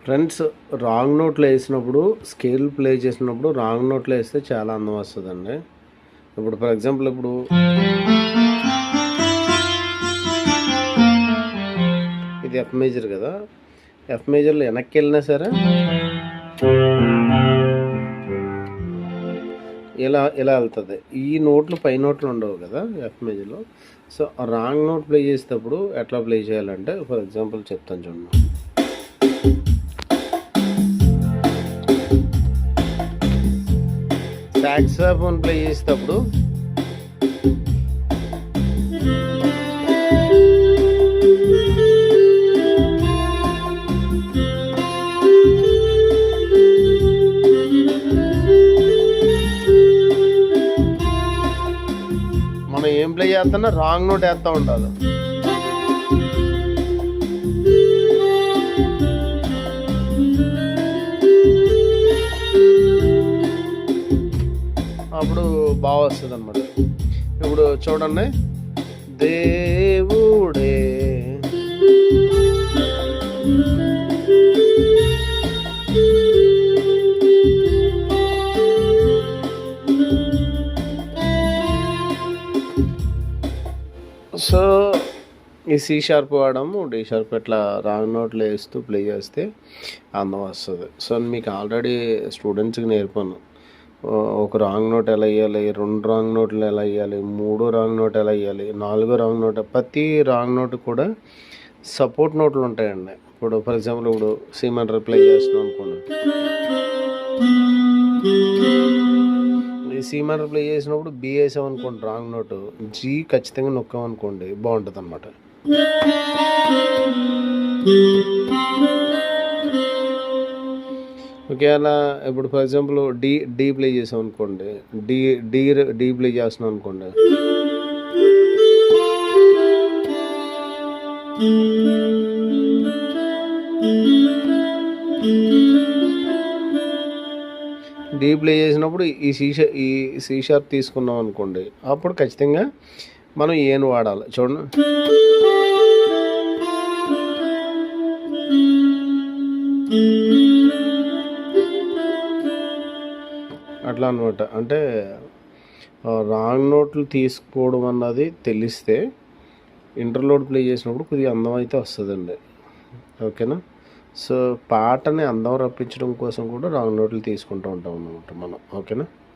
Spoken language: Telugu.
ఫ్రెండ్స్, రాంగ్ నోట్లో వేసినప్పుడు స్కేల్ ప్లే చేసినప్పుడు రాంగ్ నోట్లో వేస్తే చాలా అందం వస్తుందండి. ఇప్పుడు ఫర్ ఎగ్జాంపుల్ ఇప్పుడు ఇది ఎఫ్ మేజర్ కదా, ఎఫ్ మేజర్లో వెనక్కి వెళ్ళినా సరే ఇలా ఇలా వెళ్తుంది. ఈ నోట్లు పై నోట్లు ఉండవు కదా ఎఫ్ మేజర్లో. సో రాంగ్ నోట్ ప్లే చేసేటప్పుడు ఎట్లా ప్లే చేయాలంటే ఫర్ ఎగ్జాంపుల్ చెప్తాను చూడండి. సాక్సోఫోన్ ప్లే చేసేటప్పుడు మనం ఏం ప్లే చేస్తున్నా రాంగ్ నోట్ వేస్తూ ఉండాలి. అప్పుడు బాగా వస్తుంది అన్నమాట. ఇప్పుడు చూడండి, దేవుడే సో ఈ సి షార్ప్ వాడము, డి షార్ప్ ఇట్లా రాంగ్ నోట్లు వేస్తూ ప్లే చేస్తే అందం వస్తుంది. సో మీకు ఆల్రెడీ స్టూడెంట్స్కి నేర్పాను, ఒక రాంగ్ నోట్ ఎలా వేయాలి, 2 రాంగ్ నోట్లు ఎలా వేయాలి, 3 రాంగ్ నోట్ ఎలా వేయాలి, 4 రాంగ్ నోట్. ప్రతి రాంగ్ నోట్ కూడా సపోర్ట్ నోట్లు ఉంటాయండి. ఇప్పుడు ఫర్ ఎగ్జాంపుల్ ఇప్పుడు సి మైనర్ ప్లే చేస్తున్నాం అనుకోండి, ఈ సి మైనర్ ప్లే చేసినప్పుడు బి వేసాం అనుకోండి రాంగ్ నోటు, జీ ఖచ్చితంగా నొక్కామనుకోండి బాగుంటుంది అన్నమాట. ఒకవేళ ఇప్పుడు ఫర్ ఎగ్జాంపుల్ డి ప్లే చేసాం అనుకోండి, డి ప్లే చేస్తున్నాం అనుకోండి, డి ప్లే చేసినప్పుడు ఈ సి షార్ప్ తీసుకున్నాం అనుకోండి, అప్పుడు ఖచ్చితంగా మనం ఏను వాడాలి. చూడండి, అట్లా అనమాట. అంటే రాంగ్ నోట్లు తీసుకోవడం అన్నది తెలిస్తే ఇంటర్లోడ్ ప్లే చేసినప్పుడు కొద్దిగా అందం అయితే వస్తుందండి. ఓకేనా? సో పాటని అందం రప్పించడం కోసం కూడా రాంగ్ నోట్లు తీసుకుంటూ ఉంటాం అన్నమాట మనం. ఓకేనా?